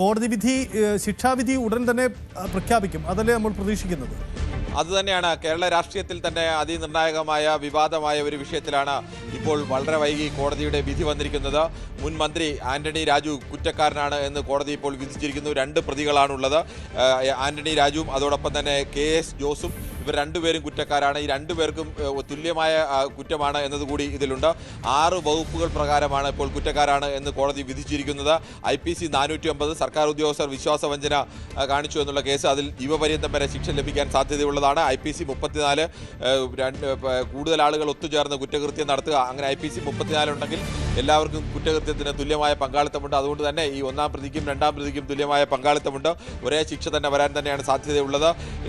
കോടതി വിധി ശിക്ഷാവിധി ഉടൻ തന്നെ പ്രഖ്യാപിക്കും, അതല്ലേ നമ്മൾ പ്രതീക്ഷിക്കുന്നത്? അതുതന്നെയാണ് കേരള രാഷ്ട്രീയത്തിൽ തന്നെ അതിനിർണായകമായ വിവാദമായ ഒരു വിഷയത്തിലാണ് ഇപ്പോൾ വളരെ വൈകി കോടതിയുടെ വിധി വന്നിരിക്കുന്നത്. മുൻ മന്ത്രി ആന്റണി രാജു കുറ്റക്കാരനാണ് എന്ന് കോടതി ഇപ്പോൾ വിധിച്ചിരിക്കുന്നു. 2 പ്രതികളാണുള്ളത്, ആന്റണി രാജുവും അതോടൊപ്പം തന്നെ KS ജോസും. ഇവർ രണ്ടുപേരും കുറ്റക്കാരാണ്. ഈ 2 പേർക്കും തുല്യമായ കുറ്റമാണ് എന്നതുകൂടി ഇതിലുണ്ട്. 6 വകുപ്പുകൾ പ്രകാരമാണ് ഇപ്പോൾ കുറ്റക്കാരാണ് എന്ന് കോടതി വിധിച്ചിരിക്കുന്നത്. IPC 409 സർക്കാർ ഉദ്യോഗസ്ഥർ വിശ്വാസവഞ്ചന കാണിച്ചു എന്നുള്ള കേസ്, അതിൽ ജീവപര്യന്തം വരെ ശിക്ഷ ലഭിക്കാൻ സാധ്യതയുള്ളതാണ്. IPC 34 കൂടുതൽ ആളുകൾ ഒത്തുചേർന്ന് കുറ്റകൃത്യം നടത്തുക, അങ്ങനെ IPC 34 ഉണ്ടെങ്കിൽ എല്ലാവർക്കും കുറ്റകൃത്യത്തിന് തുല്യമായ പങ്കാളിത്തമുണ്ട്. അതുകൊണ്ട് തന്നെ ഈ 1-ാം പ്രതിക്കും 2-ാം പ്രതിക്കും തുല്യമായ പങ്കാളിത്തമുണ്ട്. ഒരേ ശിക്ഷ തന്നെ വരാൻ തന്നെയാണ് സാധ്യതയുള്ളത്.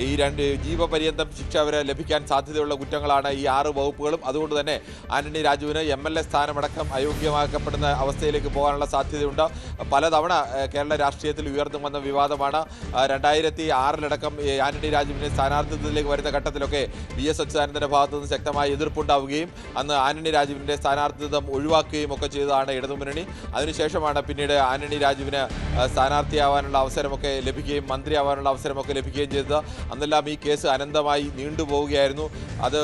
ഈ 2 ജീവപര്യന്തം ശിക്ഷ വരെ ലഭിക്കാൻ സാധ്യതയുള്ള കുറ്റങ്ങളാണ് ഈ 6 വകുപ്പുകളും. അതുകൊണ്ട് തന്നെ ആന്റണി രാജുവിന് MLA സ്ഥാനമടക്കം അയോഗ്യമാക്കപ്പെടുന്ന അവസ്ഥയിലേക്ക് പോകാനുള്ള സാധ്യതയുണ്ട്. പലതവണ കേരള രാഷ്ട്രീയത്തിൽ ഉയർന്നു വന്ന വിവാദമാണ്. 2006 ആന്റണി രാജുവിനെ സ്ഥാനാർത്ഥിത്വത്തിലേക്ക് വരുന്ന ഘട്ടത്തിലൊക്കെ VS അച്യുതാനന്ദന്റെ ഭാഗത്തു നിന്ന് ശക്തമായ എതിർപ്പുണ്ടാവുകയും അന്ന് ആന്റണി രാജുവിന്റെ സ്ഥാനാർത്ഥിത്വം ഒഴിവാക്കുകയും ഒക്കെ ചെയ്തതാണ് ഇടതുമുന്നണി. അതിനുശേഷമാണ് പിന്നീട് ആന്റണി രാജുവിന് സ്ഥാനാർത്ഥിയാവാനുള്ള അവസരമൊക്കെ ലഭിക്കുകയും മന്ത്രിയാവാനുള്ള അവസരമൊക്കെ ലഭിക്കുകയും ചെയ്തത്. അന്നെല്ലാം ഈ കേസ് അനന്തമായി നീണ്ടുപോവുകയായിരുന്നു. അത്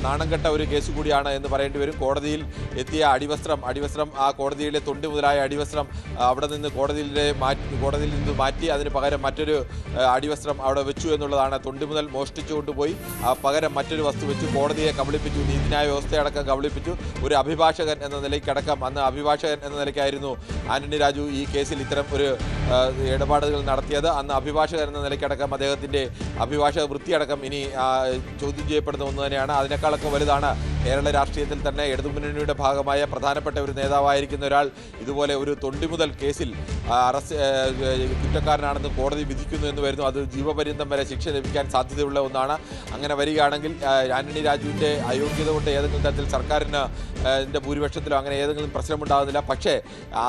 നാണംകെട്ട ഒരു കേസ് കൂടിയാണ് എന്ന് പറയേണ്ടി വരും. കോടതിയിൽ എത്തിയ അടിവസ്ത്രം ആ കോടതിയിലെ തൊണ്ടി മുതലായ അടിവസ്ത്രം അവിടെ നിന്ന് കോടതിയിൽ നിന്ന് മാറ്റി അതിന് പകരം മറ്റൊരു അടിവസ്ത്രം അവിടെ വെച്ചു എന്നുള്ളതാണ്. തൊണ്ടി മുതൽ മോഷ്ടിച്ചു കൊണ്ടുപോയി പകരം മറ്റൊരു വസ്തു വെച്ച് കോടതിയെ കബളിപ്പിച്ചു, നീതിന്യായ വ്യവസ്ഥയടക്കം കബളിപ്പിച്ചു. ഒരു അഭിഭാഷകൻ എന്ന നിലയ്ക്കടക്കം, അന്ന് അഭിഭാഷകൻ എന്ന നിലയ്ക്കായിരുന്നു ആന്റണി രാജു ഈ കേസിൽ ഇത്തരം ഒരു ഇടപാടുകൾ നടത്തിയത്. അന്ന് അഭിഭാഷകൻ എന്ന നിലയ്ക്കടക്കം അദ്ദേഹത്തിൻ്റെ അഭിഭാഷക വൃത്തിയടക്കം ഇനി ചോദ്യം ചെയ്യപ്പെടുന്ന ഒന്ന് തന്നെയാണ്. അതിനേക്കാളൊക്കെ വലുതാണ് കേരള രാഷ്ട്രീയത്തിൽ തന്നെ ഇടതുമുന്നണിയുടെ ഭാഗമായ പ്രധാനപ്പെട്ട ഒരു നേതാവായിരിക്കുന്ന ഒരാൾ ഇതുപോലെ ഒരു തൊണ്ടി മുതൽ കേസിൽ കുറ്റക്കാരനാണെന്ന് കോടതി വിധിക്കുന്നു എന്ന് വരുന്നു. അത് ജീവപര്യന്തം വരെ ശിക്ഷ ലഭിക്കാൻ സാധ്യതയുള്ള ഒന്നാണ്. അങ്ങനെ വരികയാണെങ്കിൽ ആന്റണി രാജുവിൻ്റെ അയോഗ്യത കൊണ്ട് ഏതെങ്കിലും തരത്തിൽ സർക്കാരിന് ഭൂരിപക്ഷത്തിലോ അങ്ങനെ ഏതെങ്കിലും പ്രശ്നമുണ്ടാകുന്നില്ല. പക്ഷേ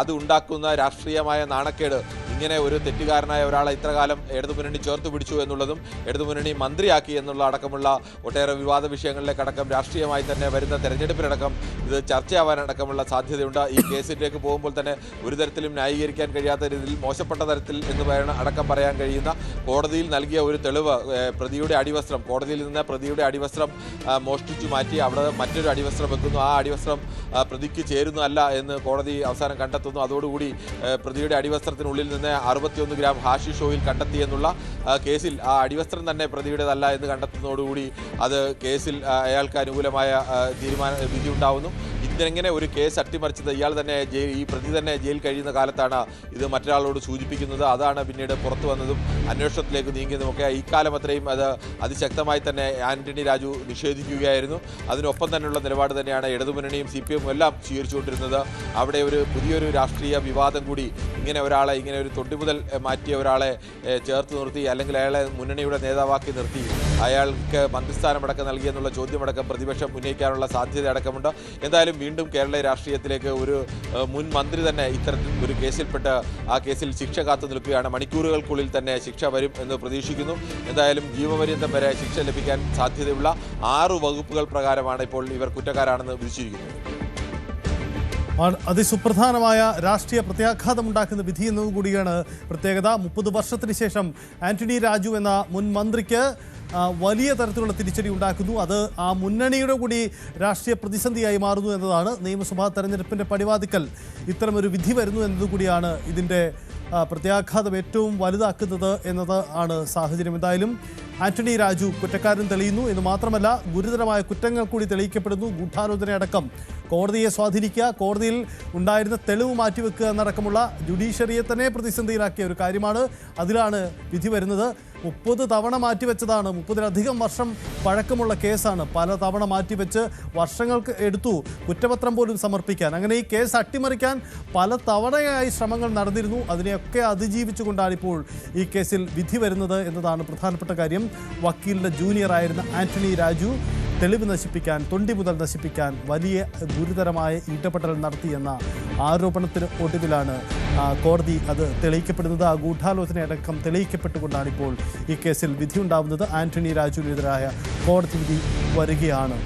അത് ഉണ്ടാക്കുന്ന രാഷ്ട്രീയമായ നാണക്കേട്, ഇങ്ങനെ ഒരു തെറ്റുകാരനായ ഒരാളെ ഇത്രകാലം ഇടതുമുന്നണി ചേർത്ത് പിടിച്ചു എന്നുള്ളതും ഇടതുമുന്നണി മന്ത്രിയാക്കി എന്നുള്ള അടക്കമുള്ള ഒട്ടേറെ വിവാദ വിഷയങ്ങളിലേക്കടക്കം രാഷ്ട്രീയമായി തന്നെ വരുന്ന തെരഞ്ഞെടുപ്പിനടക്കം ഇത് ചർച്ചയാവാനടക്കമുള്ള സാധ്യതയുണ്ട്. ഈ കേസിലേക്ക് പോകുമ്പോൾ തന്നെ ഒരു തരത്തിലും ന്യായീകരിക്കാൻ കഴിയാത്ത രീതിയിൽ മോശപ്പെട്ട തരത്തിൽ എന്ന് അടക്കം പറയാൻ കഴിയുന്ന കോടതിയിൽ നൽകിയ ഒരു തെളിവ്, പ്രതിയുടെ അടിവസ്ത്രം, കോടതിയിൽ നിന്ന് പ്രതിയുടെ അടിവസ്ത്രം മോഷ്ടിച്ചു മാറ്റി അവിടെ മറ്റൊരു അടിവസ്ത്രം വെക്കുന്നു. ആ അടിവസ്ത്രം പ്രതിക്ക് ചേരുന്നതല്ല എന്ന് കോടതി അവസാനം കണ്ടെത്തുന്നു. അതോടുകൂടി പ്രതിയുടെ അടിവസ്ത്രത്തിനുള്ളിൽ നിന്ന് 61 ഗ്രാം ഹാഷിഷ് ഓയിൽ കണ്ടെത്തിയെന്നുള്ള കേസിൽ ആ അടിവസ്ത്രം തന്നെ പ്രതിയുടേതല്ല എന്ന് കണ്ടെത്തുന്നതോടുകൂടി അത് കേസിൽ അയാൾക്ക് അനുകൂലമായ വിധി ഉണ്ടാവുന്നു. ഇതിനെങ്ങനെ ഒരു കേസ് അട്ടിമറിച്ചത് ഇയാൾ തന്നെ ഈ പ്രതി തന്നെ ജയിൽ കഴിയുന്ന കാലത്താണ് ഇത് മറ്റൊരാളോട് സൂചിപ്പിക്കുന്നത്. അതാണ് പിന്നീട് പുറത്തു വന്നതും അന്വേഷണത്തിലേക്ക് നീങ്ങിയതുമൊക്കെ. ഈ കാലം അത്രയും അത് അതിശക്തമായി തന്നെ ആന്റണി രാജു നിഷേധിക്കുകയായിരുന്നു. അതിനൊപ്പം തന്നെയുള്ള നിലപാട് തന്നെയാണ് ഇടതുമുന്നണിയും CPM എല്ലാം സ്വീകരിച്ചുകൊണ്ടിരുന്നത്. അവിടെ ഒരു പുതിയൊരു രാഷ്ട്രീയ വിവാദം കൂടി, ഇങ്ങനെ ഒരു തൊണ്ടി മുതൽ മാറ്റിയ ഒരാളെ ചേർത്ത് നിർത്തി അല്ലെങ്കിൽ അയാളെ മുന്നണിയുടെ നേതാവാക്കി നിർത്തി അയാൾക്ക് മന്ത്രിസ്ഥാനമടക്കം നൽകിയെന്നുള്ള ചോദ്യമടക്കം പ്രതിപക്ഷം ഉന്നയിക്കാനുള്ള സാധ്യത അടക്കമുണ്ട്. എന്തായാലും വീണ്ടും കേരള രാഷ്ട്രീയത്തിലേക്ക് ഒരു മുൻ മന്ത്രി തന്നെ ഇത്തരത്തിൽ ഒരു കേസിൽപ്പെട്ട് ആ കേസിൽ ശിക്ഷ കാത്തു നിൽക്കുകയാണ്. മണിക്കൂറുകൾക്കുള്ളിൽ തന്നെ ശിക്ഷ വരും എന്ന് പ്രതീക്ഷിക്കുന്നു. എന്തായാലും ജീവപര്യന്തം വരെ ശിക്ഷ ലഭിക്കാൻ സാധ്യതയുള്ള 6 വകുപ്പുകൾ പ്രകാരമാണ് ഇപ്പോൾ ഇവർ കുറ്റക്കാരാണെന്ന് വിധിച്ചിരിക്കുന്നത്. അതിസുപ്രധാനമായ രാഷ്ട്രീയ പ്രത്യാഘാതമുണ്ടാക്കുന്ന വിധി എന്നതുകൂടിയാണ് പ്രത്യേകത. 30 വർഷത്തിന് ശേഷം ആന്റണി രാജു എന്ന മുൻ മന്ത്രിക്ക് വലിയ തരത്തിലുള്ള തിരിച്ചടി ഉണ്ടാക്കുന്നു. അത് ആ മുന്നണിയുടെ കൂടി രാഷ്ട്രീയ പ്രതിസന്ധിയായി മാറുന്നു എന്നതാണ്. നിയമസഭാ തെരഞ്ഞെടുപ്പിൻ്റെ പടിവാതിക്കൽ ഇത്തരമൊരു വിധി വരുന്നു എന്നതുകൂടിയാണ് ഇതിൻ്റെ പ്രത്യാഘാതം ഏറ്റവും വലുതാക്കുന്നത് എന്നത് ആണ് സാഹചര്യം. എന്തായാലും ആന്റണി രാജു കുറ്റക്കാരൻ തെളിയുന്നു എന്ന് മാത്രമല്ല, ഗുരുതരമായ കുറ്റങ്ങൾ കൂടി തെളിയിക്കപ്പെടുന്നു. ഗൂഢാലോചനയടക്കം കോടതിയെ സ്വാധീനിക്കുക, കോടതിയിൽ ഉണ്ടായിരുന്ന തെളിവ് മാറ്റിവെക്കുക എന്നടക്കമുള്ള ജുഡീഷ്യറിയെ തന്നെ പ്രതിസന്ധിയിലാക്കിയ ഒരു കാര്യമാണ്. അതിലാണ് വിധി വരുന്നത്. 30 തവണ മാറ്റിവെച്ചതാണ്. 30-ലധികം വർഷം പഴക്കമുള്ള കേസാണ്. പല തവണ മാറ്റിവെച്ച് വർഷങ്ങൾക്ക് എടുത്തു കുറ്റപത്രം പോലും സമർപ്പിക്കാൻ. അങ്ങനെ ഈ കേസ് അട്ടിമറിക്കാൻ പല തവണയായി ശ്രമങ്ങൾ നടന്നിരുന്നു. അതിനെയൊക്കെ അതിജീവിച്ചുകൊണ്ടാണ് ഇപ്പോൾ ഈ കേസിൽ വിധി വരുന്നത് എന്നതാണ് പ്രധാനപ്പെട്ട കാര്യം. വക്കീലിൻ്റെ ജൂനിയറായിരുന്ന ആന്റണി രാജു തെളിവ് നശിപ്പിക്കാൻ, തൊണ്ടി മുതൽ നശിപ്പിക്കാൻ വലിയ ഗുരുതരമായ ഇടപെടൽ നടത്തിയെന്ന ആരോപണത്തിന് ഒടുവിലാണ് കോടതി അത് തെളിയിക്കപ്പെടുന്നത്. ആ ഗൂഢാലോചനയടക്കം തെളിയിക്കപ്പെട്ടുകൊണ്ടാണ് ഇപ്പോൾ ഈ കേസിൽ വിധിയുണ്ടാവുന്നത്. ആന്റണി രാജുവിനെതിരായ കോടതി വിധി വരികയാണ്.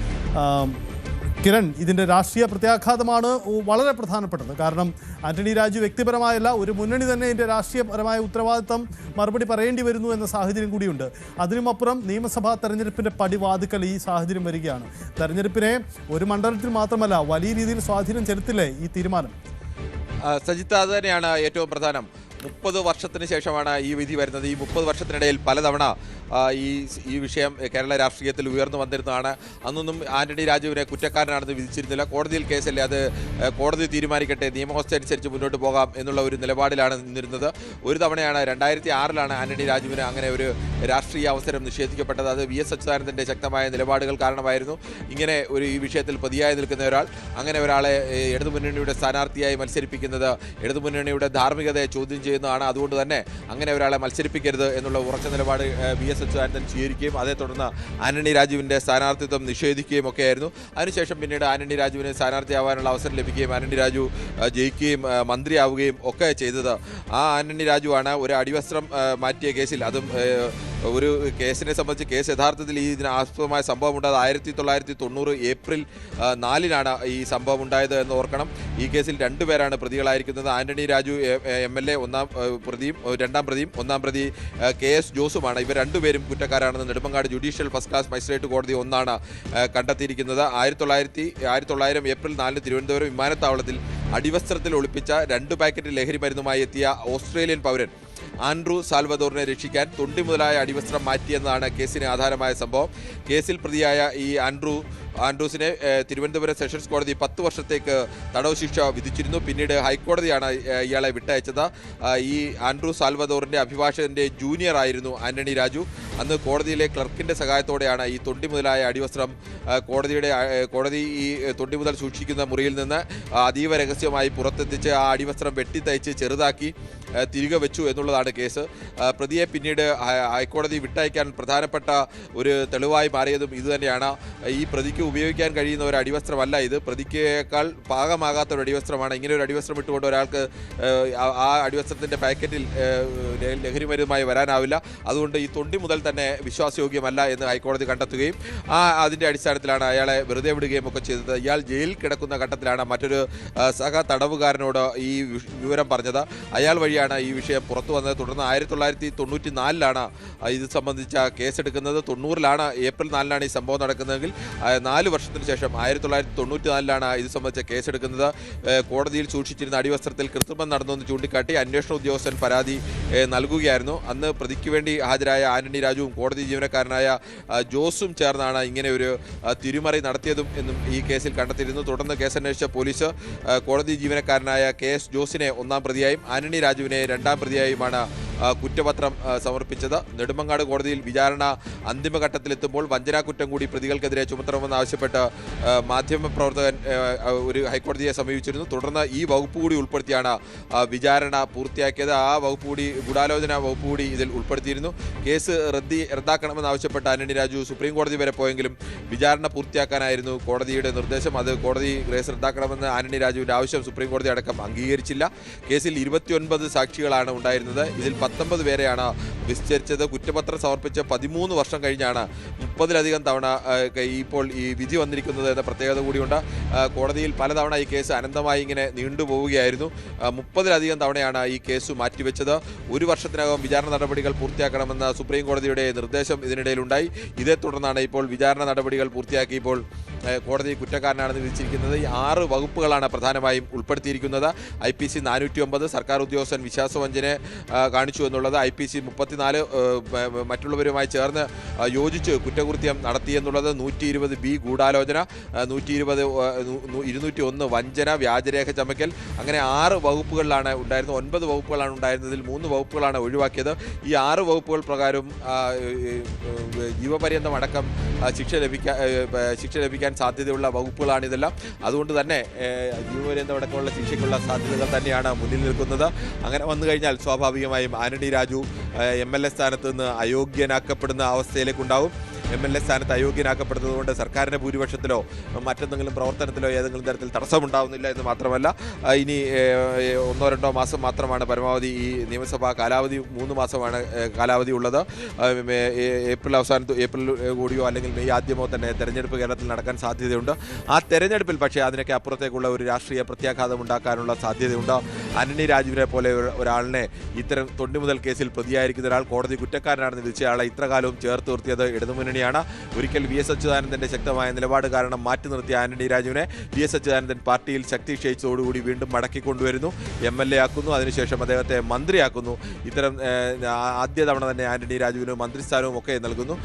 കിരൺ, ഇതിൻ്റെ രാഷ്ട്രീയ പ്രത്യാഘാതമാണ് വളരെ പ്രധാനപ്പെട്ടത്. കാരണം ആന്റണി രാജു വ്യക്തിപരമായല്ല, ഒരു മുന്നണി തന്നെ ഇതിൻ്റെ രാഷ്ട്രീയപരമായ ഉത്തരവാദിത്തം മറുപടി പറയേണ്ടി വരുന്നു എന്ന സാഹചര്യം കൂടിയുണ്ട്. അതിനുമപ്പുറം നിയമസഭാ തെരഞ്ഞെടുപ്പിൻ്റെ പടിവാതുക്കൽ ഈ സാഹചര്യം വരികയാണ്. തെരഞ്ഞെടുപ്പിനെ ഒരു മണ്ഡലത്തിൽ മാത്രമല്ല വലിയ രീതിയിൽ സ്വാധീനം ചെലുത്തില്ലേ ഈ തീരുമാനം? സജിത്ത്, അത് തന്നെയാണ് ഏറ്റവും പ്രധാനം. 30 വർഷത്തിന് ശേഷമാണ് ഈ വിധി വരുന്നത്. ഈ 30 വർഷത്തിനിടയിൽ പലതവണ ഈ വിഷയം കേരള രാഷ്ട്രീയത്തിൽ ഉയർന്നു വന്നിരുന്നതാണ്. അന്നൊന്നും ആന്റണി രാജുവിനെ കുറ്റക്കാരനാണെന്ന് വിധിച്ചിരുന്നില്ല. കോടതിയിൽ കേസല്ലേ, അത് കോടതി തീരുമാനിക്കട്ടെ, നിയമവ്യവസ്ഥ അനുസരിച്ച് മുന്നോട്ട് പോകാം എന്നുള്ള ഒരു നിലപാടിലാണ് നിന്നിരുന്നത്. ഒരു തവണയാണ് 2006 ആന്റണി രാജുവിന് അങ്ങനെ ഒരു രാഷ്ട്രീയ അവസരം നിഷേധിക്കപ്പെട്ടത്. അത് VS അച്യുതാനന്ദൻ്റെ ശക്തമായ നിലപാടുകൾ കാരണമായിരുന്നു. ഇങ്ങനെ ഈ വിഷയത്തിൽ പ്രതിയായി നിൽക്കുന്ന ഒരാൾ, അങ്ങനെ ഒരാളെ ഇടതുമുന്നണിയുടെ സ്ഥാനാർത്ഥിയായി മത്സരിപ്പിക്കുന്നത് ഇടതുമുന്നണിയുടെ ധാർമ്മികതയെ ചോദ്യം ചെയ്യുന്നതാണ്. അതുകൊണ്ട് തന്നെ അങ്ങനെ ഒരാളെ മത്സരിപ്പിക്കരുത് എന്നുള്ള ഉറച്ച നിലപാട് VS അച്യുതാനന്ദൻ സ്വീകരിക്കുകയും അതേ തുടർന്ന് ആന്റണി രാജുവിൻ്റെ സ്ഥാനാർത്ഥിത്വം നിഷേധിക്കുകയും ഒക്കെയായിരുന്നു. അതിനുശേഷം പിന്നീട് ആന്റണി രാജുവിന് സ്ഥാനാർത്ഥിയാവാനുള്ള അവസരം ലഭിക്കുകയും ആന്റണി രാജു ജയിക്കുകയും മന്ത്രിയാവുകയും ഒക്കെ ചെയ്തത് ആ ആന്റണി രാജുവാണ്. ഒരു അടിവസ്ത്രം മാറ്റിയ കേസിൽ, അതും ഒരു കേസിനെ സംബന്ധിച്ച് കേസ് യഥാർത്ഥത്തിൽ ഇതിന് ആസ്പദമായ സംഭവം ഉണ്ടായത് 1990 ഏപ്രിൽ 4 ഈ സംഭവം ഉണ്ടായത് എന്ന് ഓർക്കണം. ഈ കേസിൽ 2 പേരാണ് പ്രതികളായിരിക്കുന്നത്. ആന്റണി രാജു MLA രണ്ടാം പ്രതി KS ജോസുമാണ്. ഇവർ 2 പേരും കുറ്റക്കാരാണെന്ന് Nedumangad judicial first class magistrate കോടതി 1 കണ്ടെത്തിയിരിക്കുന്നത്. 1900 ഏപ്രിൽ 4 തിരുവനന്തപുരം വിമാനത്താവളത്തിൽ അടിവസ്ത്രത്തിൽ ഒളിപ്പിച്ച 2 പാക്കറ്റ് ലഹരി മരുന്നുമായി എത്തിയ ഓസ്ട്രേലിയൻ പൗരൻ ആൻഡ്രൂ സാൽവദോറിനെ രക്ഷിക്കാൻ തൊണ്ടി മുതലായ അടിവസ്ത്രം മാറ്റിയെന്നതാണ് കേസിന് ആധാരമായ സംഭവം. കേസിൽ പ്രതിയായ ഈ ആൻഡ്രൂസിനെ തിരുവനന്തപുരം സെഷൻസ് കോടതി 10 വർഷത്തേക്ക് തടവ് ശിക്ഷ വിധിച്ചിരുന്നു. പിന്നീട് ഹൈക്കോടതിയാണ് ഇയാളെ വിട്ടയച്ചത്. ഈ ആൻഡ്രൂ സാൽവദോറിൻ്റെ അഭിഭാഷകൻ്റെ ജൂനിയർ ആയിരുന്നു ആന്റണി രാജു. അന്ന് കോടതിയിലെ ക്ലർക്കിൻ്റെ സഹായത്തോടെയാണ് ഈ തൊണ്ടി മുതലായ അടിവസ്ത്രം കോടതി ഈ തൊണ്ടി മുതൽ സൂക്ഷിക്കുന്ന മുറിയിൽ നിന്ന് അതീവ രഹസ്യമായി പുറത്തെത്തിച്ച് ആ അടിവസ്ത്രം വെട്ടിത്തയ്ച്ച് ചെറുതാക്കി തിരികെ വെച്ചു എന്നുള്ളതാണ് കേസ്. പ്രതിയെ പിന്നീട് ഹൈക്കോടതി വിട്ടയക്കാൻ പ്രധാനപ്പെട്ട ഒരു തെളിവായി മാറിയതും ഇതുതന്നെയാണ്. ഈ പ്രതിക്ക് ഉപയോഗിക്കാൻ കഴിയുന്ന ഒരു അടിവസ്ത്രമല്ല ഇത്, പ്രതിക്കേക്കാൾ പാകമാകാത്ത ഒരു അടിവസ്ത്രമാണ്. ഇങ്ങനെ ഒരു അടിവസ്ത്രം ഇട്ടുകൊണ്ട് ഒരാൾക്ക് ആ അടിവസ്ത്രത്തിൻ്റെ പാക്കറ്റിൽ ലഹരി മരുന്നുമായി വരാനാവില്ല. അതുകൊണ്ട് ഈ തൊണ്ടി മുതൽ തന്നെ വിശ്വാസയോഗ്യമല്ല എന്ന് ഹൈക്കോടതി കണ്ടെത്തുകയും അതിൻ്റെ അടിസ്ഥാനത്തിലാണ് അയാളെ വെറുതെ വിടുകയും ഒക്കെ ചെയ്തത്. ഇയാൾ ജയിലിൽ കിടക്കുന്ന ഘട്ടത്തിലാണ് മറ്റൊരു സഹ തടവുകാരനോട് ഈ വിവരം പറഞ്ഞത്. അയാൾ വഴിയാണ് ഈ വിഷയം പുറത്തു വന്നത്. തുടർന്ന് 1994 ഇത് സംബന്ധിച്ച കേസെടുക്കുന്നത്. 90 ഏപ്രിൽ 4 ഈ സംഭവം നടക്കുന്നതെങ്കിൽ 4 വർഷത്തിന് ശേഷം 1994 ഇത് സംബന്ധിച്ച കേസെടുക്കുന്നത്. കോടതിയിൽ സൂക്ഷിച്ചിരുന്ന അടിവസ്ത്രത്തിൽ കൃത്രിമം നടന്നുവെന്ന് ചൂണ്ടിക്കാട്ടി അന്വേഷണ ഉദ്യോഗസ്ഥൻ പരാതി നൽകുകയായിരുന്നു. അന്ന് പ്രതിക്ക് വേണ്ടി ഹാജരായ ആന്റണി രാജുവും കോടതി ജീവനക്കാരനായ ജോസും ചേർന്നാണ് ഇങ്ങനെ ഒരു തിരിമറി നടത്തിയതും എന്നും ഈ കേസിൽ കണ്ടെത്തിയിരുന്നു. തുടർന്ന് കേസന്വേഷിച്ച പോലീസ് കോടതി ജീവനക്കാരനായ KS ജോസിനെ 1 പ്രതിയായും ആന്റണി രാജുവിനെ 2 പ്രതിയായുമാണ് കുറ്റപത്രം സമർപ്പിച്ചത്. നെടുമങ്ങാട് കോടതിയിൽ വിചാരണ അന്തിമഘട്ടത്തിലെത്തുമ്പോൾ വഞ്ചനാക്കുറ്റം കൂടി പ്രതികൾക്കെതിരെ ചുമത്തണമെന്നാവശ്യപ്പെട്ട് മാധ്യമപ്രവർത്തകൻ ഒരു ഹൈക്കോടതിയെ സമീപിച്ചിരുന്നു. തുടർന്ന് ഈ വകുപ്പ് കൂടി ഉൾപ്പെടുത്തിയാണ് വിചാരണ പൂർത്തിയാക്കിയത്. ആ വകുപ്പ് കൂടി, ഗൂഢാലോചന വകുപ്പ് കൂടി ഇതിൽ ഉൾപ്പെടുത്തിയിരുന്നു. കേസ് റദ്ദാക്കണമെന്നാവശ്യപ്പെട്ട് ആന്റണി രാജു സുപ്രീം കോടതി വരെ പോയെങ്കിലും വിചാരണ പൂർത്തിയാക്കാനായിരുന്നു കോടതിയുടെ നിർദ്ദേശം. അത് കോടതി കേസ് റദ്ദാക്കണമെന്ന് ആന്റണി രാജുവിൻ്റെ ആവശ്യം സുപ്രീം കോടതി അടക്കം അംഗീകരിച്ചില്ല. കേസിൽ 29 സാക്ഷികളാണ് ഉണ്ടായിരുന്നത്. ഇതിൽ 19 പേരെയാണ് വിസ്തരിച്ചത്. കുറ്റപത്രം സമർപ്പിച്ച് 13 വർഷം കഴിഞ്ഞാണ് 30-ലധികം തവണ ഇപ്പോൾ ഈ വിധി വന്നിരിക്കുന്നത് എന്ന പ്രത്യേകത കൂടിയുണ്ട്. കോടതിയിൽ പലതവണ ഈ കേസ് അനന്തമായി ഇങ്ങനെ നീണ്ടുപോവുകയായിരുന്നു. 30-ലധികം തവണയാണ് ഈ കേസ് മാറ്റിവെച്ചത്. 1 വർഷത്തിനകം വിചാരണ നടപടികൾ പൂർത്തിയാക്കണമെന്ന സുപ്രീം കോടതിയുടെ നിർദ്ദേശം ഇതിനിടയിലുണ്ടായി. ഇതേ തുടർന്നാണ് ഇപ്പോൾ വിചാരണ നടപടികൾ പൂർത്തിയാക്കിയപ്പോൾ കോടതി കുറ്റക്കാരനാണെന്ന് വിധിച്ചിരിക്കുന്നത്. ഈ 6 വകുപ്പുകളാണ് പ്രധാനമായും ഉൾപ്പെടുത്തിയിരിക്കുന്നത്. IPC 409 സർക്കാർ ഉദ്യോഗസ്ഥൻ വിശ്വാസവഞ്ചന കാണിച്ചു എന്നുള്ളത്, IPC 34 മറ്റുള്ളവരുമായി ചേർന്ന് യോജിച്ച് കുറ്റകൃത്യം നടത്തിയെന്നുള്ളത്, 120B ഗൂഢാലോചന, 201 വഞ്ചന, വ്യാജരേഖ ചമയ്ക്കൽ, അങ്ങനെ 6 വകുപ്പുകളിലാണ് ഉണ്ടായിരുന്നത്. 9 വകുപ്പുകളാണ് ഉണ്ടായിരുന്നതിൽ 3 വകുപ്പുകളാണ് ഒഴിവാക്കിയത്. ഈ 6 വകുപ്പുകൾ പ്രകാരം ജീവപര്യന്തം അടക്കം ശിക്ഷ ലഭിക്കാൻ സാധ്യതയുള്ള വകുപ്പുകളാണ് ഇതെല്ലാം. അതുകൊണ്ട് തന്നെ ജീവപര്യന്തം അടക്കമുള്ള ശിക്ഷയ്ക്കുള്ള സാധ്യതകൾ തന്നെയാണ് മുന്നിൽ നിൽക്കുന്നത്. അങ്ങനെ വന്നു കഴിഞ്ഞാൽ സ്വാഭാവികമായും ആന്റണി രാജു MLA സ്ഥാനത്ത് നിന്ന് അയോഗ്യനാക്കപ്പെടുന്ന അവസ്ഥയിലേക്കുണ്ടാവും. MLA സ്ഥാനത്ത് അയോഗ്യനാക്കപ്പെടുന്നതുകൊണ്ട് സർക്കാരിൻ്റെ ഭൂരിപക്ഷത്തിലോ മറ്റെന്തെങ്കിലും പ്രവർത്തനത്തിലോ ഏതെങ്കിലും തരത്തിൽ തടസ്സമുണ്ടാവുന്നില്ല എന്ന് മാത്രമല്ല ഇനി 1-2 മാസം മാത്രമാണ് പരമാവധി ഈ നിയമസഭാ കാലാവധി. 3 മാസമാണ് കാലാവധി ഉള്ളത്. ഏപ്രിൽ കൂടിയോ അല്ലെങ്കിൽ മെയ് ആദ്യമോ തന്നെ തെരഞ്ഞെടുപ്പ് കേരളത്തിൽ നടക്കാൻ സാധ്യതയുണ്ട്. ആ തെരഞ്ഞെടുപ്പിൽ പക്ഷേ അതിനൊക്കെ അപ്പുറത്തേക്കുള്ള ഒരു രാഷ്ട്രീയ പ്രത്യാഘാതം ഉണ്ടാക്കാനുള്ള സാധ്യതയുണ്ട്. ആന്റണി രാജുവിനെ പോലെ ഒരാളിനെ ഇത്തരം തൊണ്ടിമുതൽ കേസിൽ പ്രതിയായിരിക്കുന്ന ഒരാൾ കോടതി കുറ്റക്കാരനാണെന്ന് വിധിച്ച ആളെ ഇത്രകാലവും ചേർത്ത് നിർത്തിയത് ഇടതുമുന്നണിയാണ്. ഒരിക്കൽ VS അച്യുതാനന്ദൻ്റെ ശക്തമായ നിലപാട് കാരണം മാറ്റി നിർത്തിയ ആന്റണി രാജുവിനെ VS അച്യുതാനന്ദൻ പാർട്ടിയിൽ ശക്തി ക്ഷയിച്ചതോടുകൂടി വീണ്ടും മടക്കിക്കൊണ്ടുവരുന്നു, MLA ആക്കുന്നു, അതിനുശേഷം അദ്ദേഹത്തെ മന്ത്രിയാക്കുന്നു. ഇത്തരം ആദ്യ തവണ തന്നെ ആന്റണി രാജുവിന് മന്ത്രിസ്ഥാനവും ഒക്കെ നൽകുന്നു.